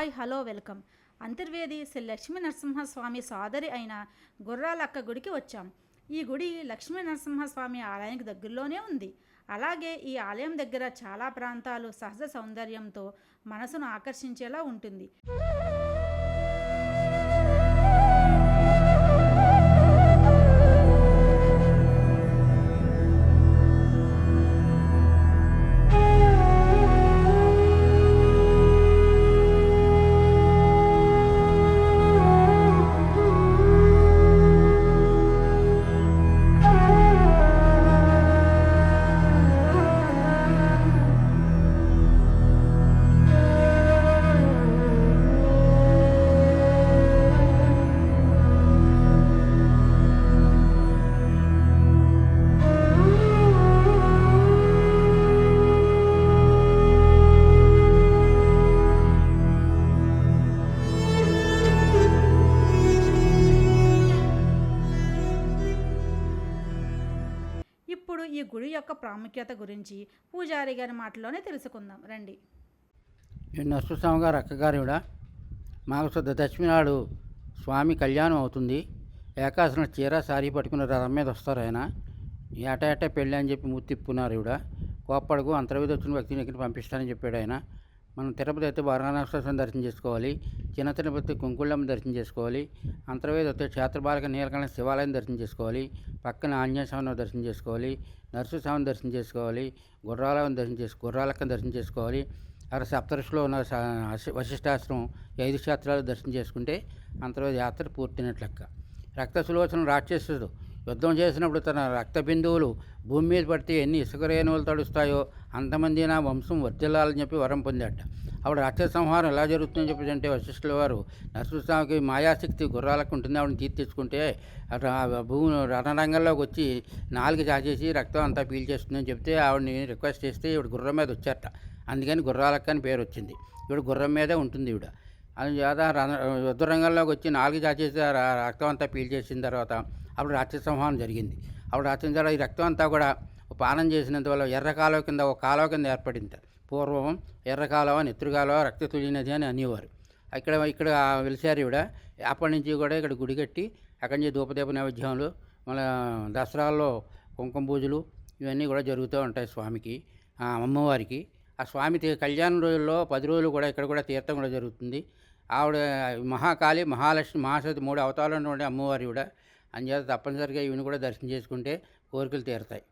Hi hello welcome. Antarvedi Shri Lakshmi Narasimhaswamy సోదరి అయిన గుర్రాలక్క గుడికి వచ్చాం. ఈ గుడి లక్ష్మీ నరసింహస్వామి ఆలయానికి దగ్గరలోనే ఉంది. అలాగే ఈ ఆలయం దగ్గర చాలా ప్రాంతాలు సహజ సౌందర్యంతో మనసును ఆకర్షించేలా ఉంటుంది. ఇప్పుడు ఈ గుడి యొక్క ప్రాముఖ్యత గురించి పూజారి గారి మాటలోనే తెలుసుకుందాం రండి. నరసింహస్వామి గారు అక్కగారు కూడా మాకు శుద్ధ దశమి నాడు స్వామి కళ్యాణం అవుతుంది. ఏకాశన చీర సారీ పట్టుకున్న రథం మీద వస్తారు ఆయన. ఏటా పెళ్ళి అని చెప్పి మూతి తిప్పుకున్నారు ఇవిడ. కోప్పడకు అంతర్వేది వచ్చిన వ్యక్తిని ఎక్కడికి పంపిస్తానని చెప్పాడు ఆయన. మనం తిరుపతి అయితే వారణాసి దర్శనం చేసుకోవాలి, చిన్న తిరుపతి కుంకుళ్ళమ్మ దర్శనం చేసుకోవాలి, అంతర్వేది వస్తే క్షేత్రబాలక నీలకంఠ శివాలయం దర్శనం చేసుకోవాలి, పక్కన ఆంజనేయ స్వామిని దర్శనం చేసుకోవాలి, నరసింహస్వామిని దర్శనం చేసుకోవాలి, గుర్రాలక్కని దర్శనం చేసుకోవాలి. అక్కడ సప్తఋషిలో ఉన్న వశిష్ఠాశ్రమం 5 క్షేత్రాలు దర్శనం చేసుకుంటే అంతర్వేది యాత్ర పూర్తినట్లు లెక్క. రక్త సులోచన రాక్షసుడు యుద్ధం చేసినప్పుడు తన రక్త బిందువులు భూమి మీద పడితే ఎన్ని ఇసుక రేణువులు తడుస్తాయో అంతమంది నా వంశం వర్ధిల్లాలని చెప్పి వరం పొందాట. అప్పుడు రాక్షస సంహారం ఎలా జరుగుతుందని చెప్పి అంటే వశిష్ఠుల వారు నరసింహస్వామికి మాయాశక్తి గుర్రాలకు ఉంటుంది, ఆవిడని తెచ్చుకుంటే అటు భూమి రణరంగంలోకి వచ్చి 4 చాచేసి రక్తం అంతా పీల్చేస్తుందని చెప్తే ఆవిడని రిక్వెస్ట్ చేస్తే ఈవిడ గుర్రం మీద వచ్చారట. అందుకని గుర్రాలక్క అని పేరు వచ్చింది. ఈవిడ గుర్రం మీదే ఉంటుంది ఈవిడ. అందుచేత యుద్ధ రంగంలోకి వచ్చి 4 చాచేసి రక్తం అంతా పీల్చేసిన తర్వాత అప్పుడు రాక్షస సంహారం జరిగింది. అప్పుడు రాక్షస తర్వాత ఈ రక్తం అంతా కూడా పానం చేసినందువల్ల ఎర్ర కాలువ కింద ఒక కాలువ కింద ఏర్పడింది. పూర్వం ఎర్ర కాలువ, నెత్తురు కాలువ, రక్త తులినది అని అనేవారు. ఇక్కడ వెలిసారు ఈవిడ. అప్పటి నుంచి కూడా ఇక్కడ గుడి కట్టి అక్కడి నుంచి ధూపదీప నైవేద్యాలు, మన దసరాల్లో కుంకుమ పూజలు ఇవన్నీ కూడా జరుగుతూ ఉంటాయి స్వామికి, అమ్మవారికి. ఆ స్వామి కళ్యాణం రోజుల్లో 10 రోజులు కూడా ఇక్కడ కూడా తీర్థం కూడా జరుగుతుంది. ఆవిడ మహాకాళి, మహాలక్ష్మి, మహాసతి 3 అవతారాలు ఉండే అమ్మవారి కూడా. అందుచేత తప్పనిసరిగా ఈవిని కూడా దర్శనం చేసుకుంటే కోరికలు తీరుతాయి.